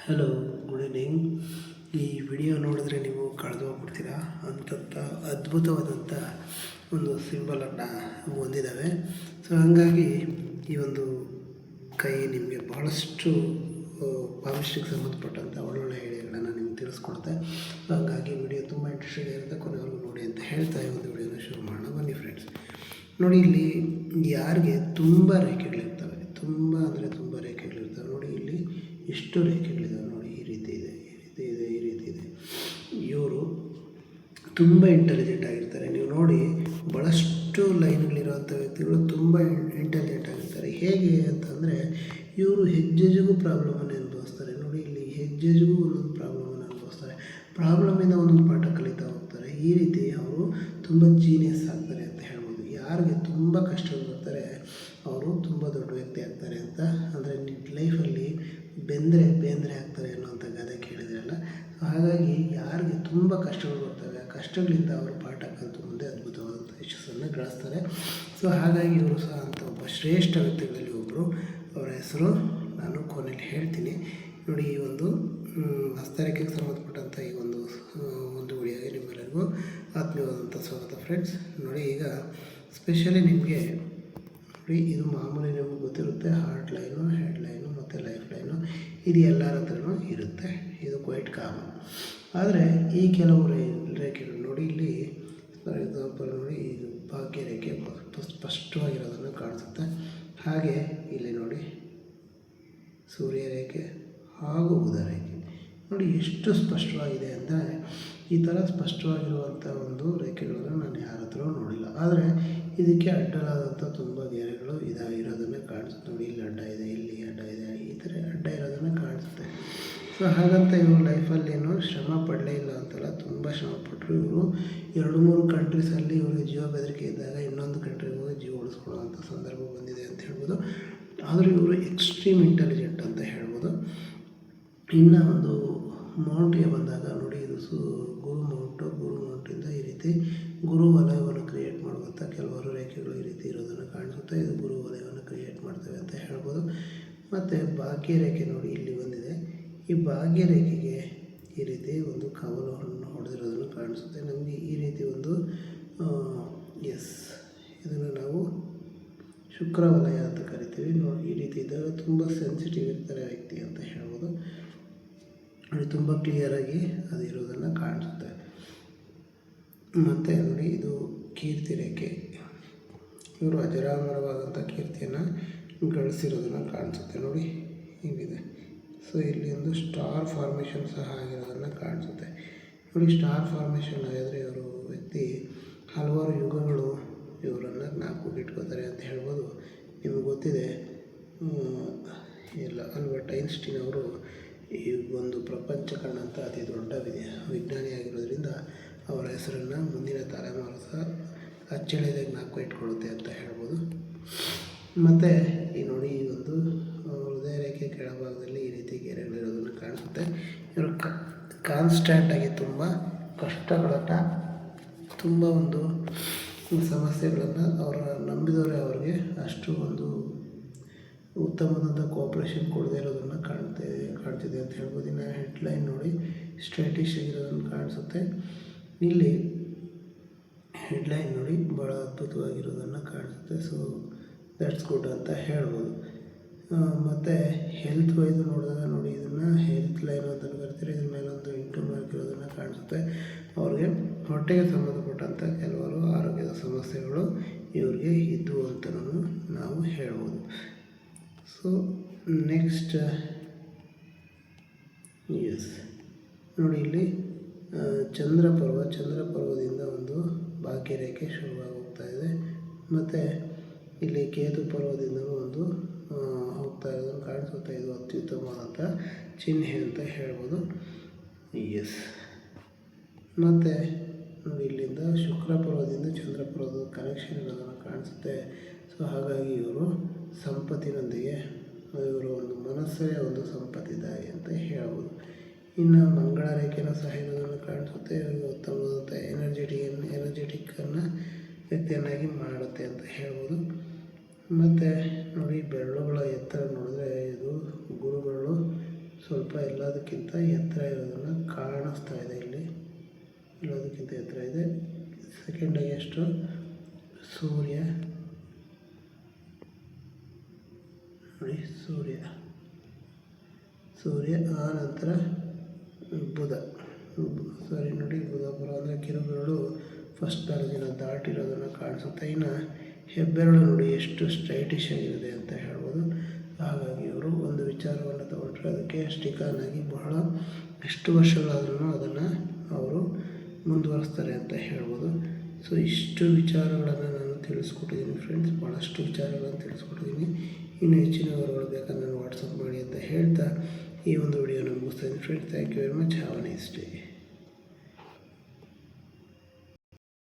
Hello, good evening. ಈ video ನೋಡಿದ್ರೆ ನೀವು ಕಳೆದು ಹೋಗ್ಬಿಡ್ತೀರಾ ಅಂಥಂಥ ಅದ್ಭುತವಾದಂಥ ಒಂದು ಸಿಂಬಲನ್ನು ಹೊಂದಿದ್ದಾವೆ. ಸೊ ಹಾಗಾಗಿ ಈ ಒಂದು ಕೈ ನಿಮಗೆ ಬಹಳಷ್ಟು ಭವಿಷ್ಯಕ್ಕೆ ಸಂಬಂಧಪಟ್ಟಂಥ ಒಳ್ಳೊಳ್ಳೆ ಐಡಿಯಾಗಳನ್ನು ನಿಮ್ಗೆ ತಿಳಿಸ್ಕೊಡುತ್ತೆ. ಹಾಗಾಗಿ ವಿಡಿಯೋ ತುಂಬ ಇಂಟ್ರೆಸ್ಟಿಂಗ್ ಇರುತ್ತೆ, ಕೊನೆವರೆಗೂ ನೋಡಿ ಅಂತ ಹೇಳ್ತಾ ಈ ಒಂದು ವಿಡಿಯೋನ ಶುರು ಮಾಡೋಣ. ಬನ್ನಿ ಫ್ರೆಂಡ್ಸ್, ನೋಡಿ ಇಲ್ಲಿ ಯಾರಿಗೆ ತುಂಬ ರೇಖೆಗಳಿರ್ತವೆ, ತುಂಬ ಅಂದರೆ ತುಂಬ ರೇಖೆಗಳಿರ್ತವೆ. ನೋಡಿ ಇಲ್ಲಿ ಎಷ್ಟು ರೇಖೆಗಳಿದ್ದಾವೆ ನೋಡಿ, ಈ ರೀತಿ ಇದೆ, ಈ ರೀತಿ ಇದೆ. ಇವರು ತುಂಬ ಇಂಟೆಲಿಜೆಂಟ್ ಆಗಿರ್ತಾರೆ. ನೀವು ನೋಡಿ, ಭಾಳಷ್ಟು ಲೈನ್ಗಳಿರುವಂಥ ವ್ಯಕ್ತಿಗಳು ತುಂಬ ಇಂಟೆಲಿಜೆಂಟ್ ಆಗಿರ್ತಾರೆ. ಹೇಗೆ ಅಂತಂದರೆ ಇವರು ಹೆಜ್ಜೆಗೂ ಪ್ರಾಬ್ಲಮನ್ನು ಅನುಭವಿಸ್ತಾರೆ. ನೋಡಿ ಇಲ್ಲಿ ಹೆಜ್ಜೆಗೂ ಒಂದೊಂದು ಪ್ರಾಬ್ಲಮನ್ನು ಅನುಭವಿಸ್ತಾರೆ. ಪ್ರಾಬ್ಲಮಿಂದ ಒಂದೊಂದು ಪಾಠ ಕಲಿತಾ ಹೋಗ್ತಾರೆ. ಈ ರೀತಿ ಅವರು ತುಂಬ ಜೀನಿಯಸ್ ಆಗ್ತಾರೆ ಅಂತ ಹೇಳ್ಬೋದು. ಯಾರಿಗೆ ತುಂಬ ಕಷ್ಟಗಳು ಬರ್ತಾರೆ ಅವರು ತುಂಬ ದೊಡ್ಡ ವ್ಯಕ್ತಿ ಆಗ್ತಾರೆ ಅಂತ, ಅಂದರೆ ಲೈಫಲ್ಲಿ ಬೇಂದ್ರೆ ಆಗ್ತಾರೆ ಅನ್ನೋಂಥ ಗಾದೆ ಕೇಳಿದ್ರಲ್ಲ. ಹಾಗಾಗಿ ಯಾರಿಗೆ ತುಂಬ ಕಷ್ಟಗಳು ಬರ್ತವೆ, ಆ ಕಷ್ಟಗಳಿಂದ ಅವರು ಪಾಠ ಕಲಿತು ಮುಂದೆ ಅದ್ಭುತವಾದಂಥ ಯಶಸ್ಸನ್ನು ಗಳಿಸ್ತಾರೆ. ಸೊ ಹಾಗಾಗಿ ಇವರು ಸಹ ಅಂಥ ಒಬ್ಬ ಶ್ರೇಷ್ಠ ವ್ಯಕ್ತಿಗಳಲ್ಲಿ ಒಬ್ಬರು. ಅವರ ಹೆಸರು ನಾನು ಕೊನೆಯಲ್ಲಿ ಹೇಳ್ತೀನಿ. ನೋಡಿ, ಈ ಒಂದು ಹಸ್ತರೇಖೆಗೆ ಸಂಬಂಧಪಟ್ಟಂಥ ಈ ಒಂದು ವಿಡಿಯೋಗೆ ನಿಮ್ಮೆಲ್ಲರಿಗೂ ಆತ್ಮೀಯವಾದಂಥ ಸ್ವಾಗತ ಫ್ರೆಂಡ್ಸ್. ನೋಡಿ, ಈಗ ಸ್ಪೆಷಲಿ ನಿಮಗೆ ನೋಡಿ, ಇದು ಮಾಮೂಲಿ ನಿಮಗೆ ಗೊತ್ತಿರುತ್ತೆ, ಹಾರ್ಟ್ ಲೈನು, ಹೆಡ್ ಲೈನು ಮತ್ತು ಲೈಫ್ ಲೈನು, ಇದು ಎಲ್ಲರ ಹತ್ರನೂ ಇರುತ್ತೆ. ಇದು ಕ್ವೈಟ್ ಕಾಮನ್. ಆದರೆ ಈ ಕೆಲವು ರೇಖೆಗಳು ನೋಡಿ, ಇಲ್ಲಿ ಫಾರ್ ಎಕ್ಸಾಂಪಲ್ ನೋಡಿ, ಇದು ಭಾಗ್ಯ ರೇಖೆ ಸ್ಪಷ್ಟವಾಗಿರೋದನ್ನು ಕಾಣಿಸುತ್ತೆ. ಹಾಗೆ ಇಲ್ಲಿ ನೋಡಿ ಸೂರ್ಯ ರೇಖೆ ಹಾಗೂ ಬುಧ ರೇಖೆ ನೋಡಿ ಎಷ್ಟು ಸ್ಪಷ್ಟವಾಗಿದೆ ಅಂದರೆ, ಈ ಥರ ಸ್ಪಷ್ಟವಾಗಿರುವಂಥ ಒಂದು ರೇಖೆಗಳನ್ನು ನಾನು ಯಾರ ಹತ್ರ ನೋಡಿಲ್ಲ. ಆದರೆ ಇದಕ್ಕೆ ಅಡ್ಡಲಾದಂಥ ತುಂಬ ಗೆರೆಗಳು ಇರೋದನ್ನು ಕಾಣಿಸುತ್ತೆ. ನೋಡಿ, ಇಲ್ಲಿ ಅಡ್ಡ ಇದೆ, ಇಲ್ಲಿ ಅಡ್ಡ ಇದೆ, ಈ ಥರ ಅಡ್ಡ ಇರೋದನ್ನು ಕಾಣಿಸುತ್ತೆ. ಸೊ ಹಾಗಂತ ಇವರು ಲೈಫಲ್ಲೇನು ಶ್ರಮ ಪಡಲೇ ಇಲ್ಲ ಅಂತಲ್ಲ, ತುಂಬ ಶ್ರಮಪಟ್ಟರು. ಇವರು 2-3 ಕಂಟ್ರೀಸಲ್ಲಿ ಇವರಿಗೆ ಜೀವ ಬೆದರಿಕೆ ಇದ್ದಾಗ ಇನ್ನೊಂದು ಕಂಟ್ರಿಗೆ ಹೋಗಿ ಜೀವ ಉಳಿಸ್ಕೊಳ್ಳೋವಂಥ ಸಂದರ್ಭ ಬಂದಿದೆ ಅಂತ ಹೇಳ್ಬೋದು. ಆದರೂ ಇವರು ಎಕ್ಸ್ಟ್ರೀಮ್ ಇಂಟೆಲಿಜೆಂಟ್ ಅಂತ ಹೇಳ್ಬೋದು. ಇನ್ನು ಒಂದು ಮೌಂಟಿಗೆ ಬಂದಾಗ ನೋಡಿ, ಇದು ಗುರು ಮೌಂಟಿಂದ ಈ ರೀತಿ ಗುರು ವಲಯವನ್ನು ಕ್ರಿಯೇಟ್ ಮಾಡುವಂಥ ಕೆಲವರು ರೇಖೆಗಳು ಈ ರೀತಿ ಇರೋದನ್ನು ಕಾಣಿಸುತ್ತೆ. ಇದು ಗುರು ವಲಯವನ್ನು ಕ್ರಿಯೇಟ್ ಮಾಡ್ತವೆ ಅಂತ ಹೇಳ್ಬೋದು. ಮತ್ತು ಭಾಗ್ಯ ರೇಖೆ ನೋಡಿ ಇಲ್ಲಿ ಬಂದಿದೆ. ಈ ಭಾಗ್ಯ ರೇಖೆಗೆ ಈ ರೀತಿ ಒಂದು ಕವಲವನ್ನು ಹೊಡೆದಿರೋದನ್ನು ಕಾಣಿಸುತ್ತೆ. ನಮಗೆ ಈ ರೀತಿ ಒಂದು ಇದನ್ನು ನಾವು ಶುಕ್ರ ವಲಯ ಅಂತ ಕರಿತೀವಿ. ನೋಡಿ, ಈ ರೀತಿ ಇದ್ದಾಗ ತುಂಬ ಸೆನ್ಸಿಟಿವ್ ಇರ್ತಾರೆ ವ್ಯಕ್ತಿ ಅಂತ ಹೇಳ್ಬೋದು. ನೋಡಿ, ತುಂಬ ಕ್ಲಿಯರಾಗಿ ಅದು ಇರೋದನ್ನು ಕಾಣಿಸುತ್ತೆ. ಮತ್ತು ನೋಡಿ, ಇದು ಕೀರ್ತಿ ರೇಖೆ. ಇವರು ಅಜರಾಮರವಾದಂಥ ಕೀರ್ತಿಯನ್ನು ಗಳಿಸಿರೋದನ್ನು ಕಾಣಿಸುತ್ತೆ. ನೋಡಿ, ಹೀಗಿದೆ. ಸೊ ಇಲ್ಲಿ ಒಂದು ಸ್ಟಾರ್ ಫಾರ್ಮೇಷನ್ ಸಹ ಆಗಿರೋದನ್ನು ಕಾಣಿಸುತ್ತೆ. ನೋಡಿ, ಸ್ಟಾರ್ ಫಾರ್ಮೇಷನ್ ಆಗಿದ್ರೆ ಇವರು ವ್ಯಕ್ತಿ ಹಲವಾರು ಯುಗಗಳು ಇವರನ್ನು ಜ್ಞಾಪಕಕ್ಕೆ ಇಟ್ಕೋತಾರೆ ಅಂತ ಹೇಳ್ಬೋದು. ನಿಮಗೆ ಗೊತ್ತಿದೆ, ಆಲ್ಬರ್ಟ್ ಐನ್ಸ್ಟೀನ್ ಅವರು ಈ ಒಂದು ಪ್ರಪಂಚ ಕಂಡಂಥ ಅತಿ ದೊಡ್ಡ ವಿಜ್ಞಾನಿಯಾಗಿರೋದ್ರಿಂದ ಅವರ ಹೆಸರನ್ನು ಮುಂದಿನ ತಲೆಮಾರು ಸಹ ಅಚ್ಚಳಿಯದೆ ಜ್ಞಾಪಕ ಇಟ್ಕೊಳ್ಳುತ್ತೆ ಅಂತ ಹೇಳ್ಬೋದು. ಮತ್ತು ಈ ನೋಡಿ, ಈ ಒಂದು ಹೃದಯ ರೇಖೆ ಕೆಳಭಾಗದಲ್ಲಿ ಈ ರೀತಿ ಗೆರೆಗಳಿರೋದನ್ನು ಕಾಣಿಸುತ್ತೆ. ಇವರು ಕಾನ್ಸ್ಟ್ಯಾಂಟಾಗಿ ತುಂಬ ಕಷ್ಟಗಳನ್ನು, ತುಂಬ ಒಂದು ಸಮಸ್ಯೆಗಳನ್ನು ಅವರ ನಂಬಿದವರೇ ಅವ್ರಿಗೆ ಅಷ್ಟು ಒಂದು ಉತ್ತಮವಾದಂಥ ಕೋಆಪ್ರೇಷನ್ ಕೊಡದೇ ಇರೋದನ್ನು ಕಾಣ್ತಿದೆ ಅಂತ ಹೇಳ್ಬೋದು. ಇನ್ನು ಹೆಡ್ಲೈನ್ ನೋಡಿ, ಸ್ಟ್ರೈಟಿಶ್ ಆಗಿರೋದನ್ನು ಕಾಣಿಸುತ್ತೆ. ಇಲ್ಲಿ ಹೆಡ್ಲೈನ್ ನೋಡಿ ಭಾಳ ಅದ್ಭುತವಾಗಿರೋದನ್ನು ಕಾಣಿಸುತ್ತೆ. ಸೊ ದ್ಯಾಟ್ಸ್ ಗುಡ್ ಅಂತ ಹೇಳ್ಬೋದು. ಮತ್ತು ಹೆಲ್ತ್ ವೈಸ್ ನೋಡಿದಾಗ ನೋಡಿ, ಇದನ್ನು ಹೆಲ್ತ್ ಲೈನ್ ಅಂತ ಕರಿತೀರಿ. ಇದ್ರ ಮೇಲೆ ಒಂದು ಇಂಟು ಮಾರ್ಕ್ ಇರೋದನ್ನು ಕಾಣಿಸುತ್ತೆ. ಅವ್ರಿಗೆ ಹೊಟ್ಟೆಗೆ ಸಂಬಂಧಪಟ್ಟಂಥ ಕೆಲವರು ಆರೋಗ್ಯದ ಸಮಸ್ಯೆಗಳು ಇವ್ರಿಗೆ ಇದ್ದವು ಅಂತಲೂ ನಾವು ಹೇಳ್ಬೋದು. ಸೊ ನೆಕ್ಸ್ಟ್ ನೋಡಿ, ಇಲ್ಲಿ ಚಂದ್ರಪರ್ವದಿಂದ ಒಂದು ಭಾಗ್ಯರೇಖೆ ಶುರುವಾಗಿ ಹೋಗ್ತಾ ಇದೆ. ಮತ್ತು ಇಲ್ಲಿ ಕೇತು ಪರ್ವದಿಂದಲೂ ಒಂದು ಹೋಗ್ತಾ ಇರೋದನ್ನು ಕಾಣಿಸುತ್ತೆ. ಇದು ಅತ್ಯುತ್ತಮವಾದಂಥ ಚಿಹ್ನೆ ಅಂತ ಹೇಳ್ಬೋದು. ಮತ್ತು ನೋಡಿ, ಇಲ್ಲಿಂದ ಶುಕ್ರ ಪರ್ವದಿಂದ ಚಂದ್ರ ಪರ್ವದ ಕನೆಕ್ಷನ್ ಇರೋದನ್ನು ಕಾಣಿಸುತ್ತೆ. ಸೊ ಹಾಗಾಗಿ ಇವರು ಸಂಪತ್ತಿನೊಂದಿಗೆ ಇವರು ಒಂದು ಮನಸ್ಸೇ ಒಂದು ಸಂಪತ್ತಿದ್ದಾಗಿ ಅಂತ ಹೇಳ್ಬೋದು. ಇನ್ನು ಮಂಗಳ ರೇಖೆನ ಸಹ ಇರೋದನ್ನು ಕಾಣಿಸುತ್ತೆ. ಇವರಿಗೆ ಉತ್ತಮವಾದಂಥ ಎನರ್ಜೆಟಿಕ್ಕನ್ನು ವ್ಯಕ್ತಿಯನ್ನಾಗಿ ಮಾಡುತ್ತೆ ಅಂತ ಹೇಳ್ಬೋದು. ಮತ್ತು ನೋಡಿ, ಬೆರಳುಗಳ ಎತ್ತರ ನೋಡಿದ್ರೆ ಇದು ಗುರುಗಳು. ಸೊ ಸ್ವಲ್ಪ ಎಲ್ಲದಕ್ಕಿಂತ ಎತ್ತರ ಇರೋದನ್ನು ಕಾಣಿಸ್ತಾ ಇದೆ. ಇಲ್ಲಿ ಎಲ್ಲದಕ್ಕಿಂತ ಎತ್ತರ ಇದೆ. ಸೆಕೆಂಡಾಗಿ ಎಷ್ಟು ಸೂರ್ಯ ನೋಡಿ, ಸೂರ್ಯ ಆ ನಂತರ ಬುಧ ನೋಡಿ, ಬುಧ ಬರೋ ಅಂದರೆ ಕಿರುಬೆರಳು ಫಸ್ಟ್ ಬೆರಳಿನ ದಾಟಿರೋದನ್ನು ಕಾಣಿಸುತ್ತೆ. ಇನ್ನು ಹೆಬ್ಬೆರಳು ನೋಡಿ ಎಷ್ಟು ಸ್ಟೈಟಿಶ್ ಆಗಿದೆ ಅಂತ ಹೇಳ್ಬೋದು. ಹಾಗಾಗಿ ಇವರು ಒಂದು ವಿಚಾರವನ್ನು ತಗೊಂಡ್ರೆ ಅದಕ್ಕೆ ಸ್ಟಿಕಾನ್ ಆಗಿ ಬಹಳ ಎಷ್ಟು ವರ್ಷಗಳಾದ್ರೂ ಅದನ್ನು ಅವರು ಮುಂದುವರಿಸ್ತಾರೆ ಅಂತ ಹೇಳ್ಬೋದು. ಸೊ ಇಷ್ಟು ವಿಚಾರಗಳನ್ನು ನಾನು ತಿಳಿಸ್ಕೊಟ್ಟಿದ್ದೀನಿ ಫ್ರೆಂಡ್ಸ್, ಭಾಳಷ್ಟು ವಿಚಾರಗಳನ್ನು ತಿಳಿಸ್ಕೊಟ್ಟಿದ್ದೀನಿ. ಇನ್ನೂ ಹೆಚ್ಚಿನ ವಿವರಗಳು ಬೇಕಾದ್ರೆ ನಾನು ವಾಟ್ಸಪ್ ಮಾಡಿ ಅಂತ ಹೇಳ್ತಾ ಈ ಒಂದು ವಿಡಿಯೋನ ಮುಗಿಸ್ತಾ ಇದ್ದೀನಿ friends. Thank you very much. Have a nice day.